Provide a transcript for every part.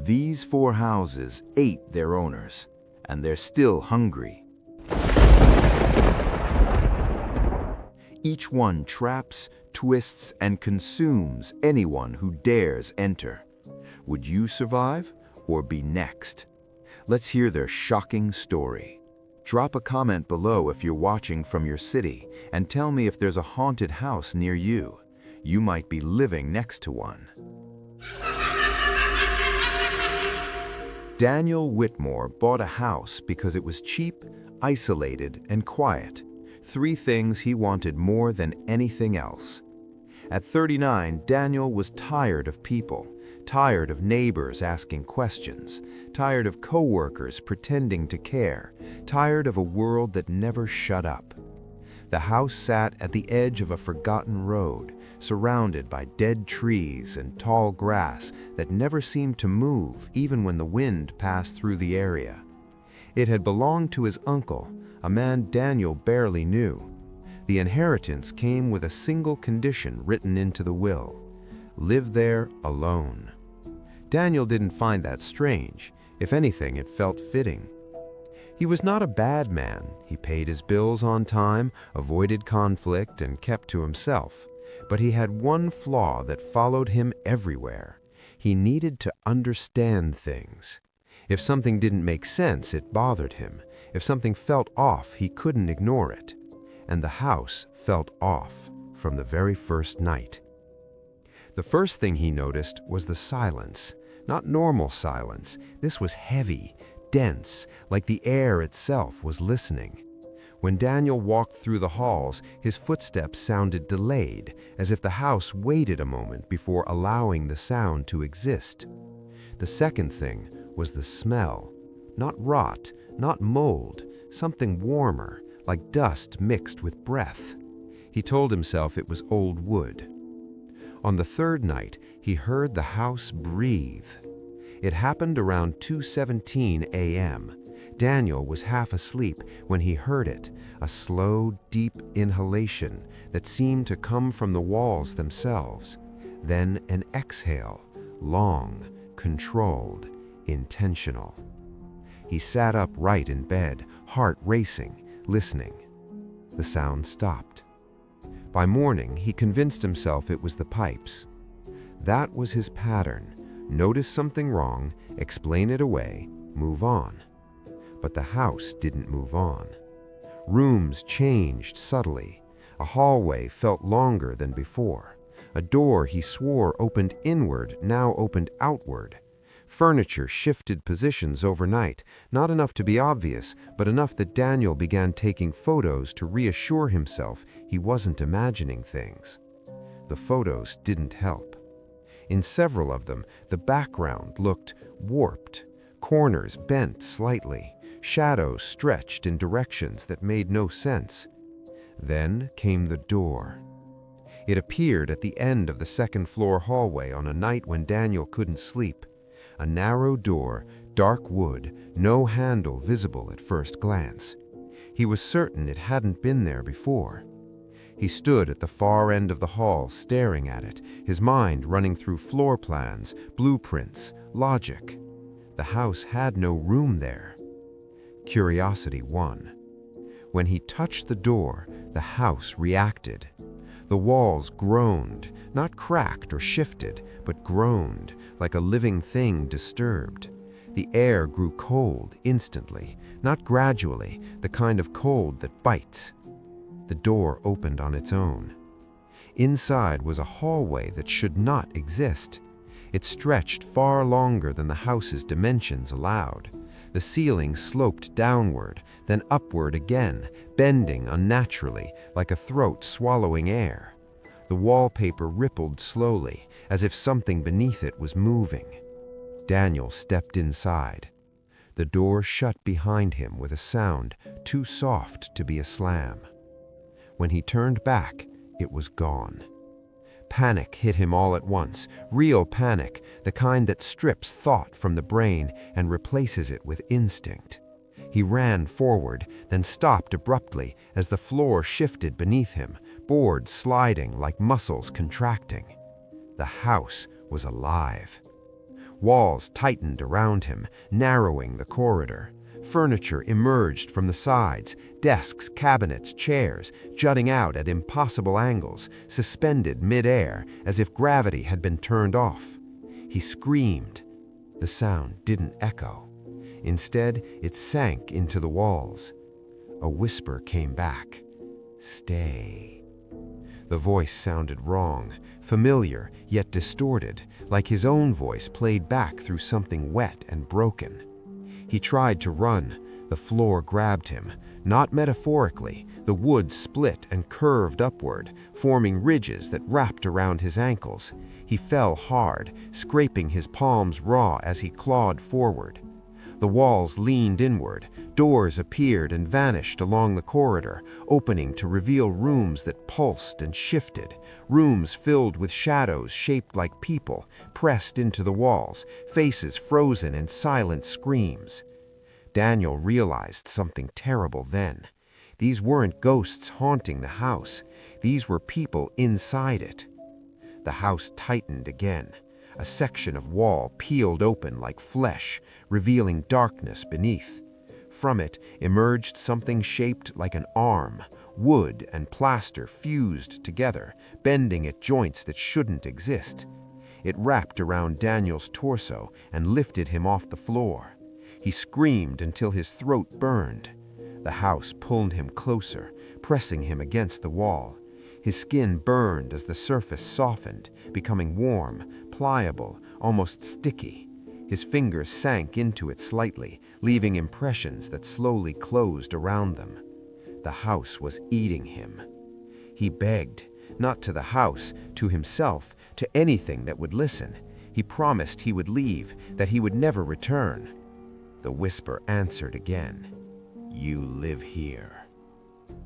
These 4 houses ate their owners, and they're still hungry. Each one traps, twists, and consumes anyone who dares enter. Would you survive or be next? Let's hear their shocking story. Drop a comment below if you're watching from your city and tell me if there's a haunted house near you. You might be living next to one. Daniel Whitmore bought a house because it was cheap, isolated, and quiet. 3 things he wanted more than anything else. At 39, Daniel was tired of people, tired of neighbors asking questions, tired of coworkers pretending to care, tired of a world that never shut up. The house sat at the edge of a forgotten road, surrounded by dead trees and tall grass that never seemed to move even when the wind passed through the area. It had belonged to his uncle, a man Daniel barely knew. The inheritance came with a single condition written into the will: live there alone. Daniel didn't find that strange. If anything, it felt fitting. He was not a bad man. He paid his bills on time, avoided conflict, and kept to himself. But he had one flaw that followed him everywhere. He needed to understand things. If something didn't make sense, it bothered him. If something felt off, he couldn't ignore it. And the house felt off from the very first night. The first thing he noticed was the silence. Not normal silence. This was heavy, dense, like the air itself was listening. When Daniel walked through the halls, his footsteps sounded delayed, as if the house waited a moment before allowing the sound to exist. The second thing was the smell. Not rot, not mold, something warmer, like dust mixed with breath. He told himself it was old wood. On the third night, he heard the house breathe. It happened around 2:17 a.m. Daniel was half asleep when he heard it, a slow, deep inhalation that seemed to come from the walls themselves. Then an exhale, long, controlled, intentional. He sat upright in bed, heart racing, listening. The sound stopped. By morning, he convinced himself it was the pipes. That was his pattern. Notice something wrong, explain it away, move on. But the house didn't move on. Rooms changed subtly. A hallway felt longer than before. A door he swore opened inward now opened outward. Furniture shifted positions overnight, not enough to be obvious, but enough that Daniel began taking photos to reassure himself he wasn't imagining things. The photos didn't help. In several of them, the background looked warped, corners bent slightly, shadows stretched in directions that made no sense. Then came the door. It appeared at the end of the second-floor hallway on a night when Daniel couldn't sleep. A narrow door, dark wood, no handle visible at first glance. He was certain it hadn't been there before. He stood at the far end of the hall, staring at it, his mind running through floor plans, blueprints, logic. The house had no room there. Curiosity won. When he touched the door, the house reacted. The walls groaned, not cracked or shifted, but groaned, like a living thing disturbed. The air grew cold instantly, not gradually, the kind of cold that bites. The door opened on its own. Inside was a hallway that should not exist. It stretched far longer than the house's dimensions allowed. The ceiling sloped downward, then upward again, bending unnaturally, like a throat swallowing air. The wallpaper rippled slowly, as if something beneath it was moving. Daniel stepped inside. The door shut behind him with a sound too soft to be a slam. When he turned back, it was gone. Panic hit him all at once, real panic, the kind that strips thought from the brain and replaces it with instinct. He ran forward, then stopped abruptly as the floor shifted beneath him, boards sliding like muscles contracting. The house was alive. Walls tightened around him, narrowing the corridor. Furniture emerged from the sides, desks, cabinets, chairs, jutting out at impossible angles, suspended mid-air as if gravity had been turned off. He screamed. The sound didn't echo. Instead, it sank into the walls. A whisper came back. "Stay." The voice sounded wrong, familiar yet distorted, like his own voice played back through something wet and broken. He tried to run. The floor grabbed him. Not metaphorically, the wood split and curved upward, forming ridges that wrapped around his ankles. He fell hard, scraping his palms raw as he clawed forward. The walls leaned inward, doors appeared and vanished along the corridor, opening to reveal rooms that pulsed and shifted, rooms filled with shadows shaped like people, pressed into the walls, faces frozen in silent screams. Daniel realized something terrible then. These weren't ghosts haunting the house. These were people inside it. The house tightened again. A section of wall peeled open like flesh, revealing darkness beneath. From it emerged something shaped like an arm, wood and plaster fused together, bending at joints that shouldn't exist. It wrapped around Daniel's torso and lifted him off the floor. He screamed until his throat burned. The house pulled him closer, pressing him against the wall. His skin burned as the surface softened, becoming warm, pliable, almost sticky. His fingers sank into it slightly, leaving impressions that slowly closed around them. The house was eating him. He begged, not to the house, to himself, to anything that would listen. He promised he would leave, that he would never return. The whisper answered again. "You live here."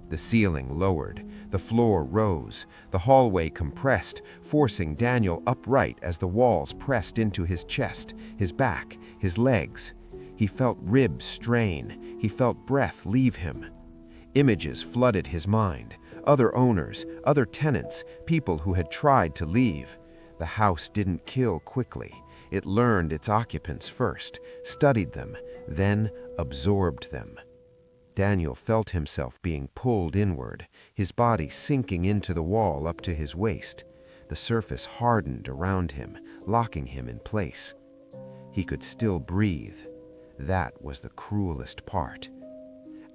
The ceiling lowered, the floor rose, the hallway compressed, forcing Daniel upright as the walls pressed into his chest, his back, his legs. He felt ribs strain, he felt breath leave him. Images flooded his mind, other owners, other tenants, people who had tried to leave. The house didn't kill quickly. It learned its occupants first, studied them, then absorbed them. Daniel felt himself being pulled inward, his body sinking into the wall up to his waist. The surface hardened around him, locking him in place. He could still breathe. That was the cruelest part.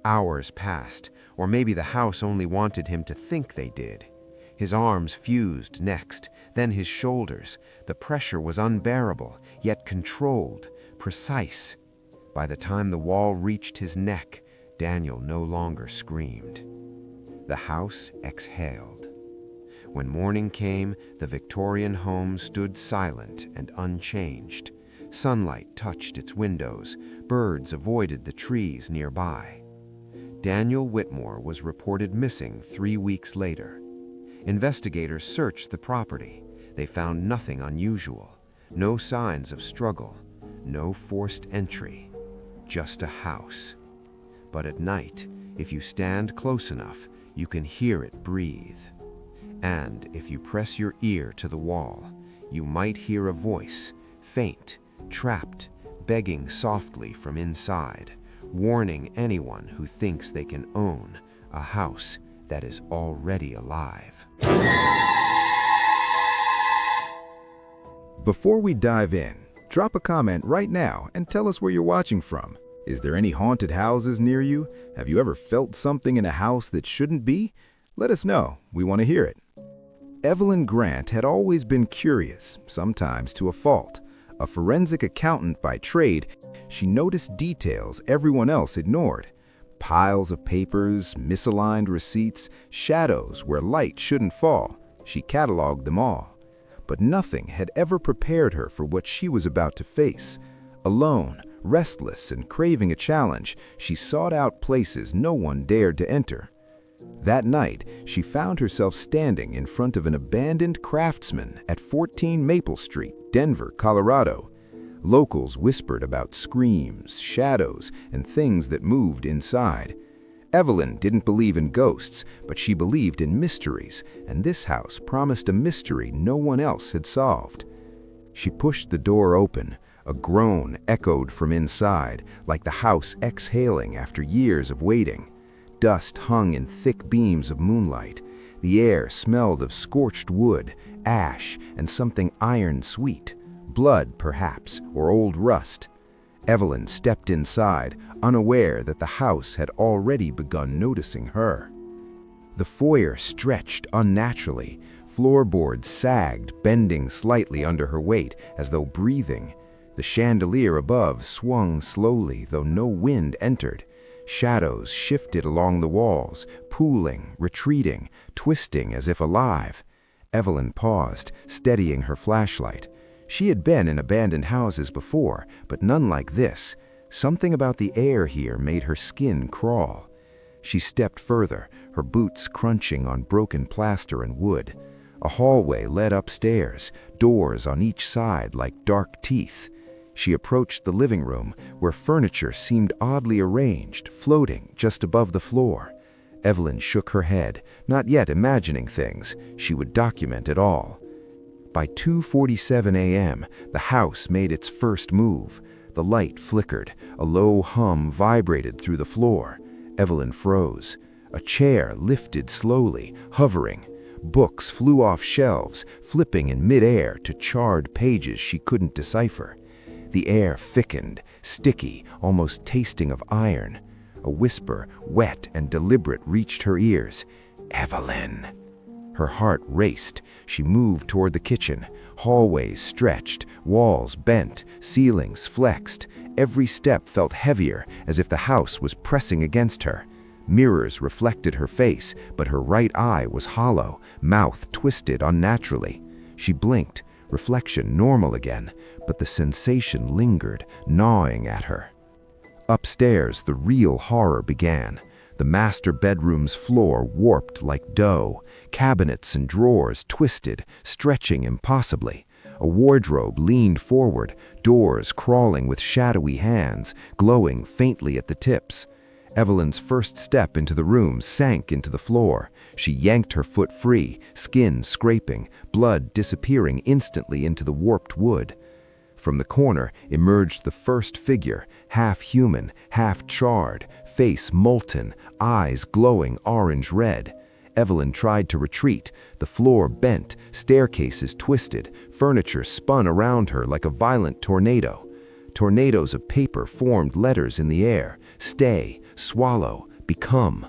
Hours passed, or maybe the house only wanted him to think they did. His arms fused next, then his shoulders. The pressure was unbearable, yet controlled, precise. By the time the wall reached his neck, Daniel no longer screamed. The house exhaled. When morning came, the Victorian home stood silent and unchanged. Sunlight touched its windows. Birds avoided the trees nearby. Daniel Whitmore was reported missing 3 weeks later. Investigators searched the property. They found nothing unusual, no signs of struggle, no forced entry, just a house. But at night, if you stand close enough, you can hear it breathe. And if you press your ear to the wall, you might hear a voice, faint, trapped, begging softly from inside, warning anyone who thinks they can own a house that is already alive. Before we dive in, drop a comment right now and tell us where you're watching from. Is there any haunted houses near you? Have you ever felt something in a house that shouldn't be? Let us know. We want to hear it. Evelyn Grant had always been curious, sometimes to a fault. A forensic accountant by trade, she noticed details everyone else ignored. Piles of papers, misaligned receipts, shadows where light shouldn't fall. She cataloged them all. But nothing had ever prepared her for what she was about to face. Alone, restless and craving a challenge, she sought out places no one dared to enter. That night, she found herself standing in front of an abandoned craftsman at 14 Maple Street, Denver, Colorado. Locals whispered about screams, shadows, and things that moved inside. Evelyn didn't believe in ghosts, but she believed in mysteries, and this house promised a mystery no one else had solved. She pushed the door open. A groan echoed from inside, like the house exhaling after years of waiting. Dust hung in thick beams of moonlight. The air smelled of scorched wood, ash, and something iron-sweet. Blood, perhaps, or old rust. Evelyn stepped inside, unaware that the house had already begun noticing her. The foyer stretched unnaturally. Floorboards sagged, bending slightly under her weight, as though breathing. The chandelier above swung slowly, though no wind entered. Shadows shifted along the walls, pooling, retreating, twisting as if alive. Evelyn paused, steadying her flashlight. She had been in abandoned houses before, but none like this. Something about the air here made her skin crawl. She stepped further, her boots crunching on broken plaster and wood. A hallway led upstairs, doors on each side like dark teeth. She approached the living room, where furniture seemed oddly arranged, floating just above the floor. Evelyn shook her head, not yet imagining things. She would document it all. By 2:47 a.m., the house made its first move. The light flickered. A low hum vibrated through the floor. Evelyn froze. A chair lifted slowly, hovering. Books flew off shelves, flipping in midair to charred pages she couldn't decipher. The air thickened, sticky, almost tasting of iron. A whisper, wet and deliberate, reached her ears. "Evelyn." Her heart raced. She moved toward the kitchen. Hallways stretched, walls bent, ceilings flexed. Every step felt heavier, as if the house was pressing against her. Mirrors reflected her face, but her right eye was hollow, mouth twisted unnaturally. She blinked, reflection normal again, but the sensation lingered, gnawing at her. Upstairs, the real horror began. The master bedroom's floor warped like dough. Cabinets and drawers twisted, stretching impossibly. A wardrobe leaned forward, doors crawling with shadowy hands, glowing faintly at the tips. Evelyn's first step into the room sank into the floor. She yanked her foot free, skin scraping, blood disappearing instantly into the warped wood. From the corner emerged the first figure, half human, half charred, face molten, eyes glowing orange-red. Evelyn tried to retreat. The floor bent, staircases twisted, furniture spun around her like a violent tornado. Tornadoes of paper formed letters in the air: stay, swallow, become.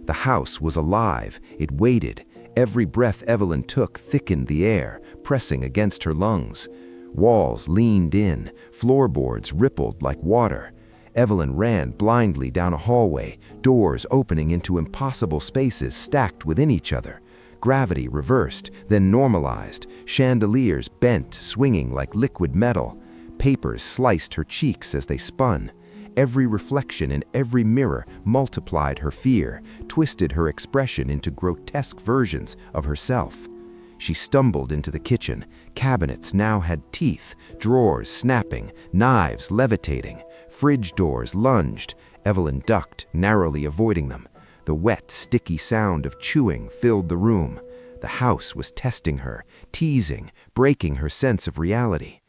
The house was alive. It waited. Every breath Evelyn took thickened the air, pressing against her lungs. Walls leaned in, floorboards rippled like water. Evelyn ran blindly down a hallway, doors opening into impossible spaces stacked within each other. Gravity reversed, then normalized. Chandeliers bent, swinging like liquid metal. Papers sliced her cheeks as they spun. Every reflection in every mirror multiplied her fear, twisted her expression into grotesque versions of herself. She stumbled into the kitchen. Cabinets now had teeth, drawers snapping, knives levitating. Fridge doors lunged. Evelyn ducked, narrowly avoiding them. The wet, sticky sound of chewing filled the room. The house was testing her, teasing, breaking her sense of reality.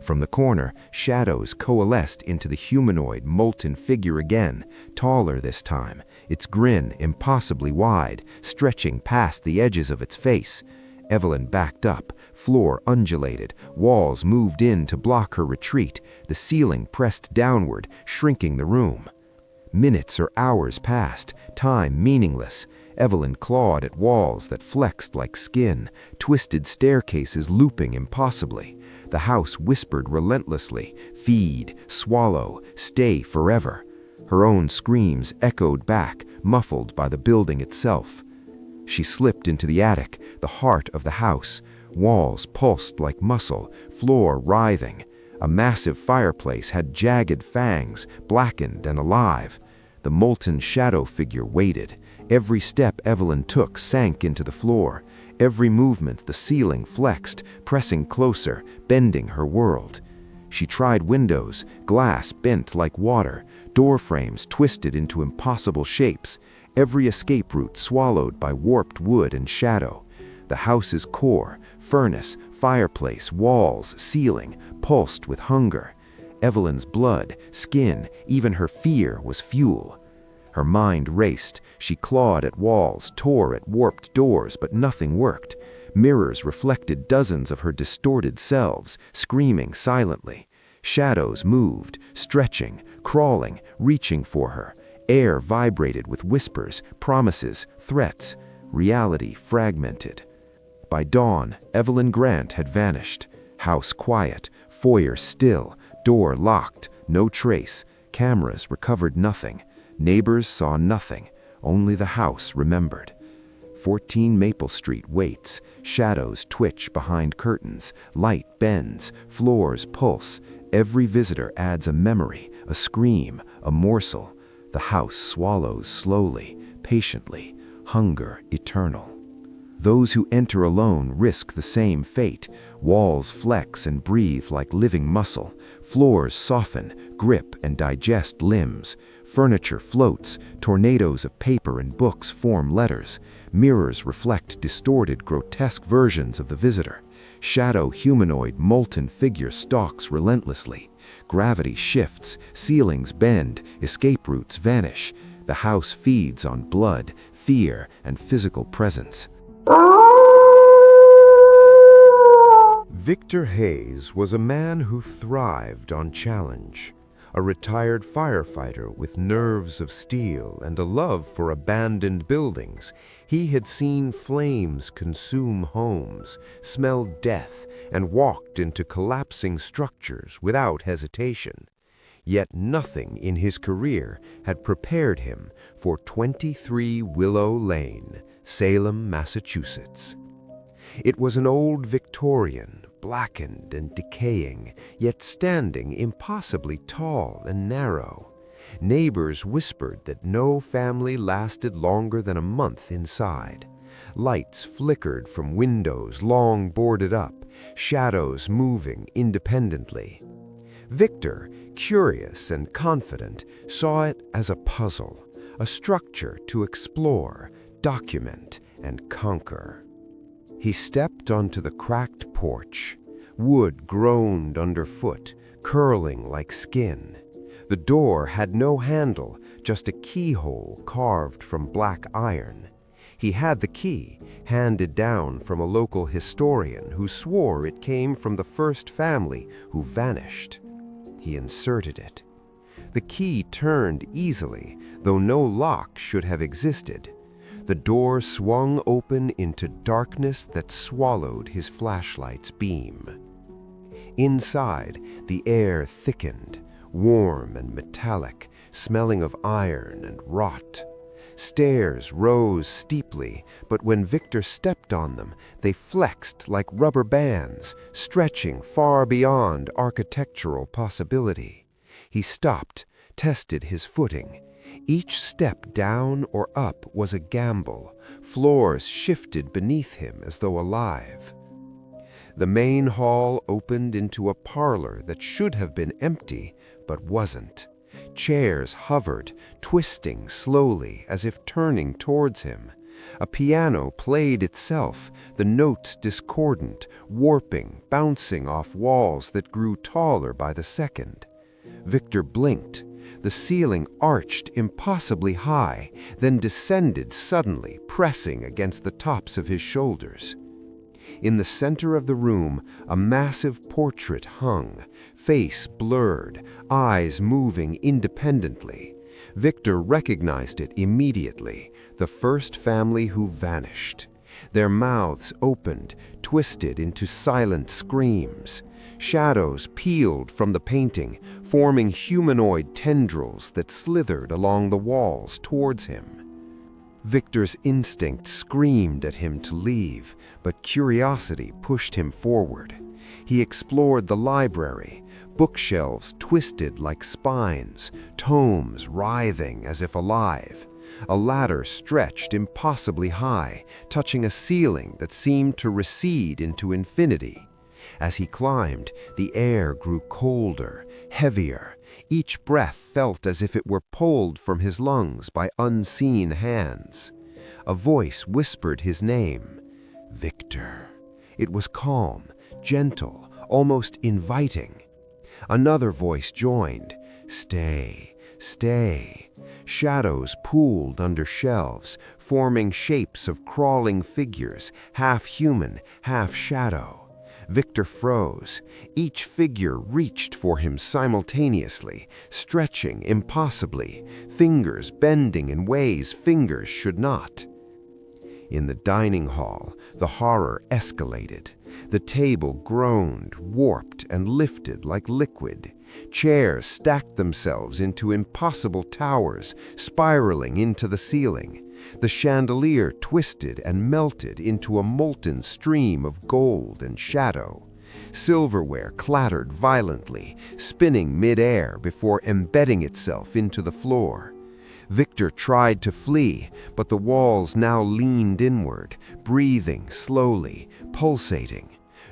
From the corner, shadows coalesced into the humanoid, molten figure again, taller this time, its grin impossibly wide, stretching past the edges of its face. Evelyn backed up, floor undulated, walls moved in to block her retreat, the ceiling pressed downward, shrinking the room. Minutes or hours passed, time meaningless. Evelyn clawed at walls that flexed like skin, twisted staircases looping impossibly. The house whispered relentlessly, feed, swallow, stay forever. Her own screams echoed back, muffled by the building itself. She slipped into the attic, the heart of the house. Walls pulsed like muscle, floor writhing. A massive fireplace had jagged fangs, blackened and alive. The molten shadow figure waited. Every step Evelyn took sank into the floor. Every movement the ceiling flexed, pressing closer, bending her world. She tried windows, glass bent like water, door frames twisted into impossible shapes, every escape route swallowed by warped wood and shadow. The house's core, furnace, fireplace, walls, ceiling, pulsed with hunger. Evelyn's blood, skin, even her fear was fuel. Her mind raced. She clawed at walls, tore at warped doors, but nothing worked. Mirrors reflected dozens of her distorted selves, screaming silently. Shadows moved, stretching, crawling, reaching for her. Air vibrated with whispers, promises, threats. Reality fragmented. By dawn, Evelyn Grant had vanished. House quiet, foyer still, door locked, no trace. Cameras recovered nothing. Neighbors saw nothing. Only the house remembered. 14 Maple Street waits. Shadows twitch behind curtains. Light bends. Floors pulse. Every visitor adds a memory, a scream, a morsel. The house swallows slowly, patiently. Hunger eternal. Those who enter alone risk the same fate. Walls flex and breathe like living muscle. Floors soften, grip and digest limbs. Furniture floats. Tornadoes of paper and books form letters. Mirrors reflect distorted, grotesque versions of the visitor. Shadow humanoid molten figure stalks relentlessly. Gravity shifts, ceilings bend, escape routes vanish. The house feeds on blood, fear, and physical presence. Victor Hayes was a man who thrived on challenge. A retired firefighter with nerves of steel and a love for abandoned buildings, he had seen flames consume homes, smelled death, and walked into collapsing structures without hesitation. Yet nothing in his career had prepared him for 23 Willow Lane, Salem, Massachusetts. It was an old Victorian, blackened and decaying, yet standing impossibly tall and narrow. Neighbors whispered that no family lasted longer than a month inside. Lights flickered from windows long boarded up, shadows moving independently. Victor, curious and confident, saw it as a puzzle, a structure to explore, document, and conquer. He stepped onto the cracked porch. Wood groaned underfoot, curling like skin. The door had no handle, just a keyhole carved from black iron. He had the key, handed down from a local historian who swore it came from the first family who vanished. He inserted it. The key turned easily, though no lock should have existed. The door swung open into darkness that swallowed his flashlight's beam. Inside, the air thickened, warm and metallic, smelling of iron and rot. Stairs rose steeply, but when Victor stepped on them, they flexed like rubber bands, stretching far beyond architectural possibility. He stopped, tested his footing. Each step down or up was a gamble. Floors shifted beneath him as though alive. The main hall opened into a parlor that should have been empty, but wasn't. Chairs hovered, twisting slowly as if turning towards him. A piano played itself, the notes discordant, warping, bouncing off walls that grew taller by the second. Victor blinked. The ceiling arched impossibly high, then descended suddenly, pressing against the tops of his shoulders. In the center of the room, a massive portrait hung, face blurred, eyes moving independently. Victor recognized it immediately, the first family who vanished. Their mouths opened, twisted into silent screams. Shadows peeled from the painting, forming humanoid tendrils that slithered along the walls towards him. Victor's instinct screamed at him to leave, but curiosity pushed him forward. He explored the library, bookshelves twisted like spines, tomes writhing as if alive. A ladder stretched impossibly high, touching a ceiling that seemed to recede into infinity. As he climbed, the air grew colder, heavier. Each breath felt as if it were pulled from his lungs by unseen hands. A voice whispered his name. Victor. It was calm, gentle, almost inviting. Another voice joined. Stay, stay. Shadows pooled under shelves, forming shapes of crawling figures, half human, half shadow. Victor froze. Each figure reached for him simultaneously, stretching impossibly, fingers bending in ways fingers should not. In the dining hall, the horror escalated. The table groaned, warped, and lifted like liquid. Chairs stacked themselves into impossible towers, spiraling into the ceiling. The chandelier twisted and melted into a molten stream of gold and shadow. Silverware clattered violently, spinning mid-air before embedding itself into the floor. Victor tried to flee, but the walls now leaned inward, breathing slowly, pulsating.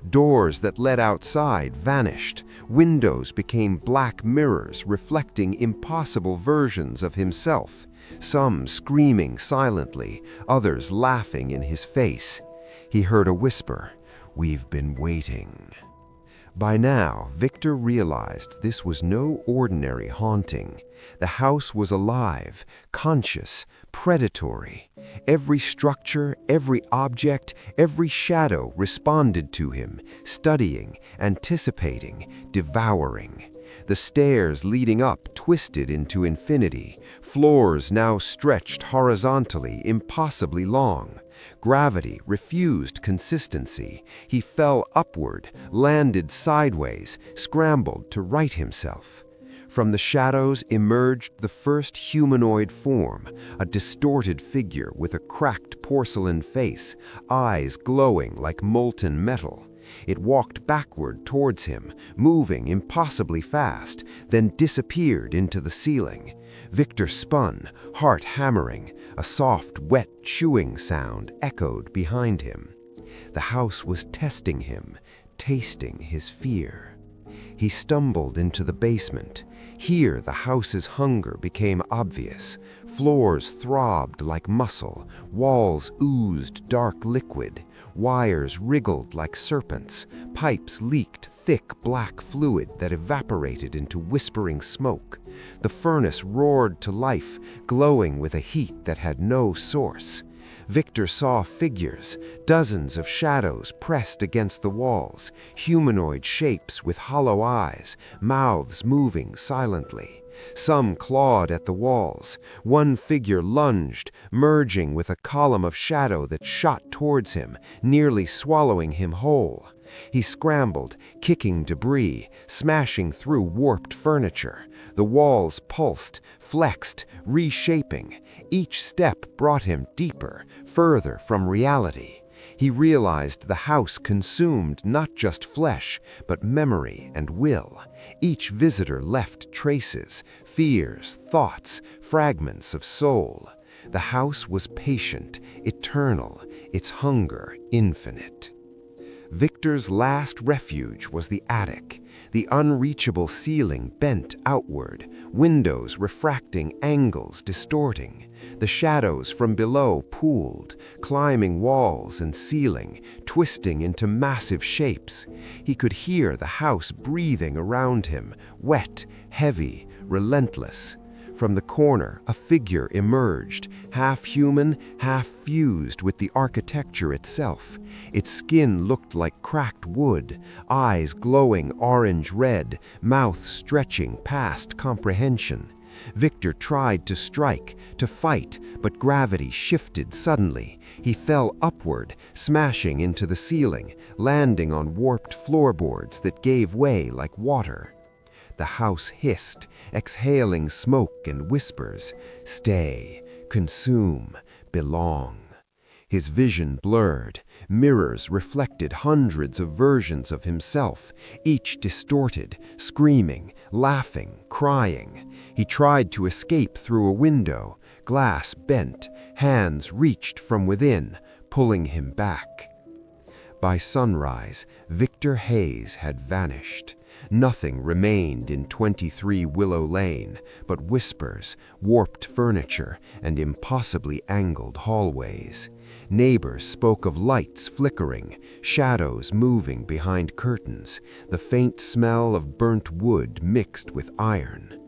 Doors that led outside vanished. Windows became black mirrors reflecting impossible versions of himself, some screaming silently, others laughing in his face. He heard a whisper, "We've been waiting." By now, Victor realized this was no ordinary haunting. The house was alive, conscious, predatory. Every structure, every object, every shadow responded to him, studying, anticipating, devouring. The stairs leading up twisted into infinity, floors now stretched horizontally, impossibly long. Gravity refused consistency. He fell upward, landed sideways, scrambled to right himself. From the shadows emerged the first humanoid form, a distorted figure with a cracked porcelain face, eyes glowing like molten metal. It walked backward towards him, moving impossibly fast, then disappeared into the ceiling. Victor spun, heart hammering. A soft, wet chewing sound echoed behind him. The house was testing him, tasting his fear. He stumbled into the basement. Here the house's hunger became obvious. Floors throbbed like muscle, walls oozed dark liquid, wires wriggled like serpents, pipes leaked thick black fluid that evaporated into whispering smoke. The furnace roared to life, glowing with a heat that had no source. Victor saw figures, dozens of shadows pressed against the walls, humanoid shapes with hollow eyes, mouths moving silently. Some clawed at the walls. One figure lunged, merging with a column of shadow that shot towards him, nearly swallowing him whole. He scrambled, kicking debris, smashing through warped furniture. The walls pulsed, flexed, reshaping. Each step brought him deeper, further from reality. He realized the house consumed not just flesh, but memory and will. Each visitor left traces, fears, thoughts, fragments of soul. The house was patient, eternal, its hunger infinite. Victor's last refuge was the attic, the unreachable ceiling bent outward, windows refracting angles distorting. The shadows from below pooled, climbing walls and ceiling, twisting into massive shapes. He could hear the house breathing around him, wet, heavy, relentless. From the corner, a figure emerged, half human, half fused with the architecture itself. Its skin looked like cracked wood, eyes glowing orange-red, mouth stretching past comprehension. Victor tried to strike, to fight, but gravity shifted suddenly. He fell upward, smashing into the ceiling, landing on warped floorboards that gave way like water. The house hissed, exhaling smoke and whispers, "Stay, consume, belong." His vision blurred. Mirrors reflected hundreds of versions of himself, each distorted, screaming, laughing, crying. He tried to escape through a window. Glass bent, hands reached from within, pulling him back. By sunrise, Victor Hayes had vanished. Nothing remained in 23 Willow Lane but whispers, warped furniture, and impossibly angled hallways. Neighbors spoke of lights flickering, shadows moving behind curtains, the faint smell of burnt wood mixed with iron.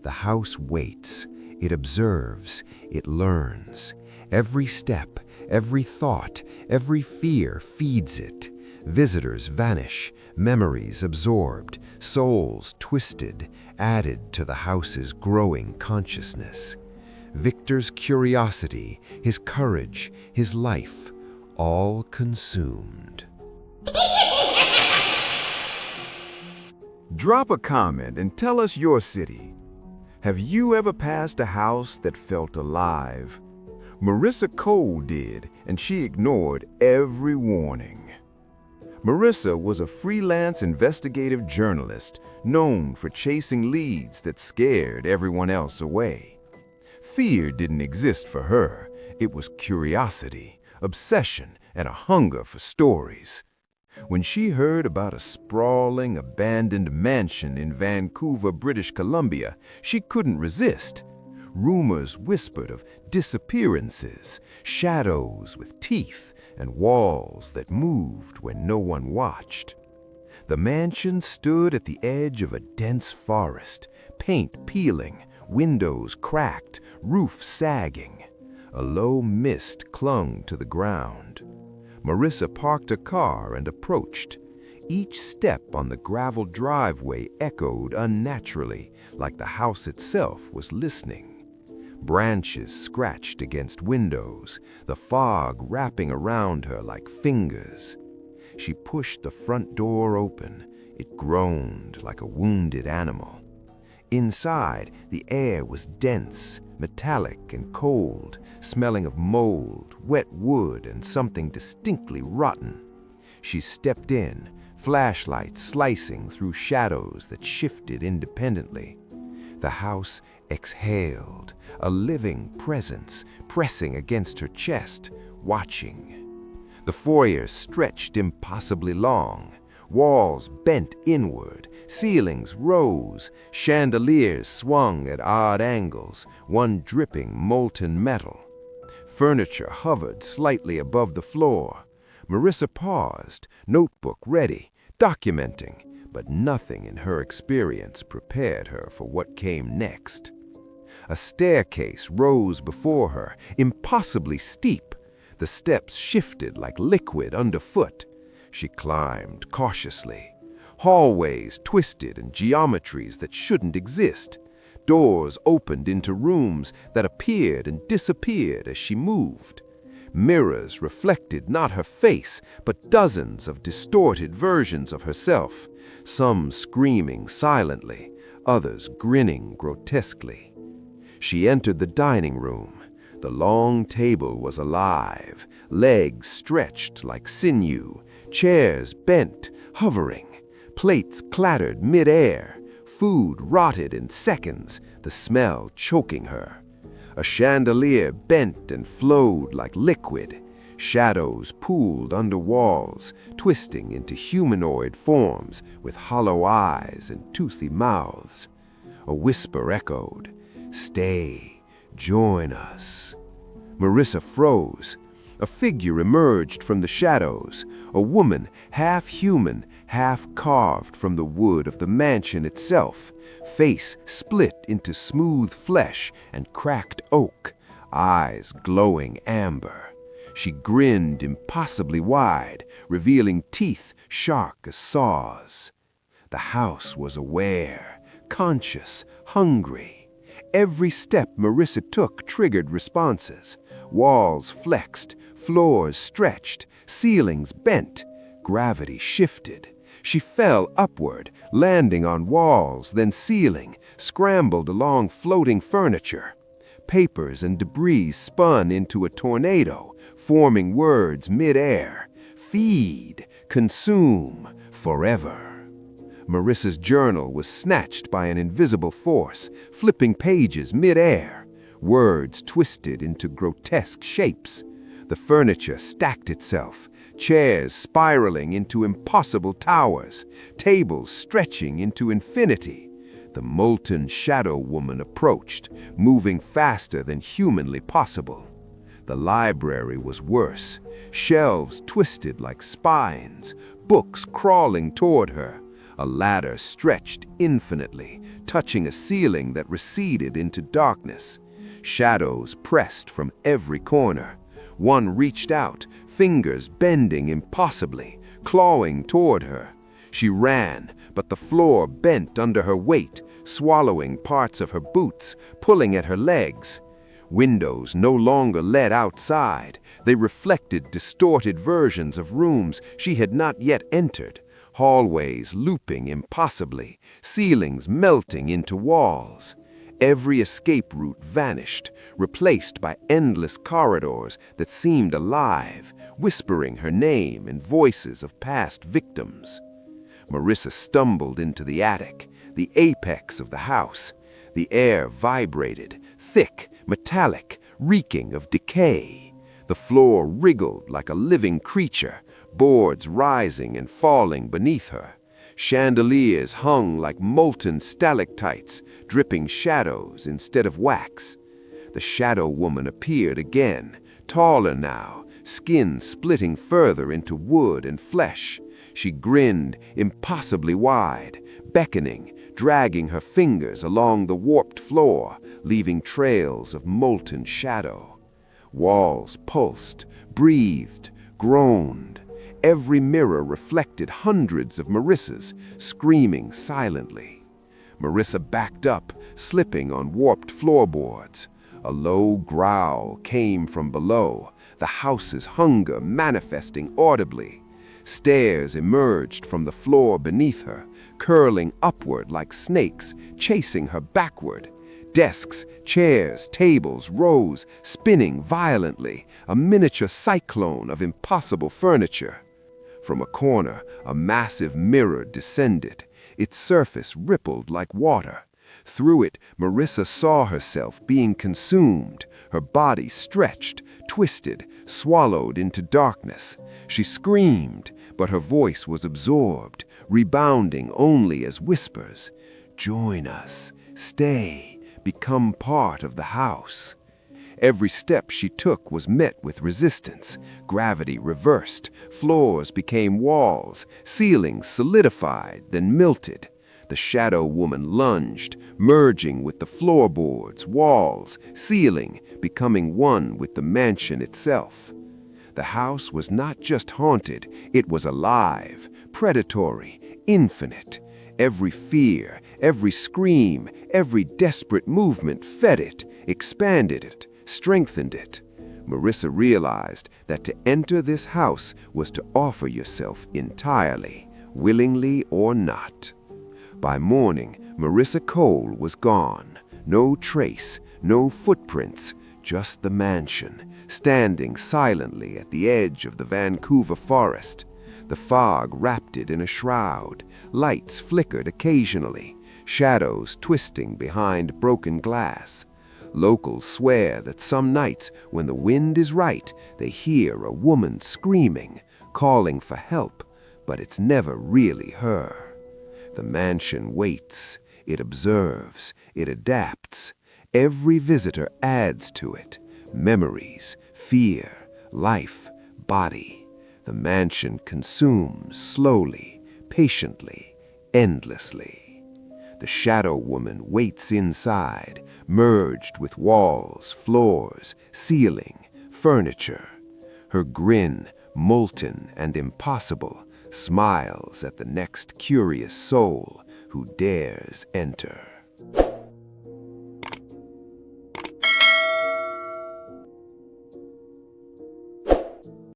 The house waits. It observes. It learns. Every step, every thought, every fear feeds it. Visitors vanish, memories absorbed, souls twisted, added to the house's growing consciousness. Victor's curiosity, his courage, his life, all consumed. Drop a comment and tell us your city. Have you ever passed a house that felt alive? Marissa Cole did, and she ignored every warning. Marissa was a freelance investigative journalist known for chasing leads that scared everyone else away. Fear didn't exist for her. It was curiosity, obsession, and a hunger for stories. When she heard about a sprawling, abandoned mansion in Vancouver, British Columbia, she couldn't resist. Rumors whispered of disappearances, shadows with teeth, and walls that moved when no one watched. The mansion stood at the edge of a dense forest, paint peeling, windows cracked, roof sagging. A low mist clung to the ground. Marissa parked a car and approached. Each step on the gravel driveway echoed unnaturally, like the house itself was listening. Branches scratched against windows, the fog wrapping around her like fingers. She pushed the front door open. It groaned like a wounded animal. Inside, the air was dense, metallic and cold, smelling of mold, wet wood, and something distinctly rotten. She stepped in, flashlight slicing through shadows that shifted independently. The house exhaled, a living presence pressing against her chest, watching. The foyer stretched impossibly long. Walls bent inward, ceilings rose, chandeliers swung at odd angles, one dripping molten metal. Furniture hovered slightly above the floor. Marissa paused, notebook ready, documenting, but nothing in her experience prepared her for what came next. A staircase rose before her, impossibly steep. The steps shifted like liquid underfoot. She climbed cautiously. Hallways twisted in geometries that shouldn't exist. Doors opened into rooms that appeared and disappeared as she moved. Mirrors reflected not her face, but dozens of distorted versions of herself, some screaming silently, others grinning grotesquely. She entered the dining room. The long table was alive, legs stretched like sinew, chairs bent, hovering, plates clattered mid-air, food rotted in seconds, the smell choking her. A chandelier bent and flowed like liquid. Shadows pooled under walls, twisting into humanoid forms with hollow eyes and toothy mouths. A whisper echoed, "Stay, join us." Marissa froze. A figure emerged from the shadows, a woman half human, half carved from the wood of the mansion itself, face split into smooth flesh and cracked oak, eyes glowing amber. She grinned impossibly wide, revealing teeth sharp as saws. The house was aware, conscious, hungry. Every step Marissa took triggered responses. Walls flexed, floors stretched, ceilings bent. Gravity shifted. She fell upward, landing on walls, then ceiling, scrambled along floating furniture. Papers and debris spun into a tornado, forming words mid-air. Feed, consume, forever. Marissa's journal was snatched by an invisible force, flipping pages mid-air. Words twisted into grotesque shapes. The furniture stacked itself, chairs spiraling into impossible towers, tables stretching into infinity. The molten shadow woman approached, moving faster than humanly possible. The library was worse, shelves twisted like spines, books crawling toward her. A ladder stretched infinitely, touching a ceiling that receded into darkness. Shadows pressed from every corner. One reached out, fingers bending impossibly, clawing toward her. She ran, but the floor bent under her weight, swallowing parts of her boots, pulling at her legs. Windows no longer led outside. They reflected distorted versions of rooms she had not yet entered. Hallways looping impossibly, ceilings melting into walls. Every escape route vanished, replaced by endless corridors that seemed alive, whispering her name and voices of past victims. Marissa stumbled into the attic, the apex of the house. The air vibrated, thick, metallic, reeking of decay. The floor wriggled like a living creature, boards rising and falling beneath her. Chandeliers hung like molten stalactites, dripping shadows instead of wax. The shadow woman appeared again, taller now, skin splitting further into wood and flesh. She grinned impossibly wide, beckoning, dragging her fingers along the warped floor, leaving trails of molten shadow. Walls pulsed, breathed, groaned. Every mirror reflected hundreds of Marissas, screaming silently. Marissa backed up, slipping on warped floorboards. A low growl came from below, the house's hunger manifesting audibly. Stairs emerged from the floor beneath her, curling upward like snakes, chasing her backward. Desks, chairs, tables rose, spinning violently, a miniature cyclone of impossible furniture. From a corner, a massive mirror descended. Its surface rippled like water. Through it, Marissa saw herself being consumed, her body stretched, twisted, swallowed into darkness. She screamed, but her voice was absorbed, rebounding only as whispers. "Join us. Stay. Become part of the house." Every step she took was met with resistance. Gravity reversed, floors became walls, ceilings solidified, then melted. The shadow woman lunged, merging with the floorboards, walls, ceiling, becoming one with the mansion itself. The house was not just haunted, it was alive, predatory, infinite. Every fear, every scream, every desperate movement fed it, expanded it, strengthened it. Marissa realized that to enter this house was to offer yourself entirely, willingly or not. By morning, Marissa Cole was gone. No trace, no footprints, just the mansion, standing silently at the edge of the Vancouver forest. The fog wrapped it in a shroud. Lights flickered occasionally, shadows twisting behind broken glass. Locals swear that some nights, when the wind is right, they hear a woman screaming, calling for help, but it's never really her. The mansion waits, it observes, it adapts. Every visitor adds to it. Memories, fear, life, body. The mansion consumes slowly, patiently, endlessly. The shadow woman waits inside, merged with walls, floors, ceiling, furniture. Her grin, molten and impossible, smiles at the next curious soul who dares enter.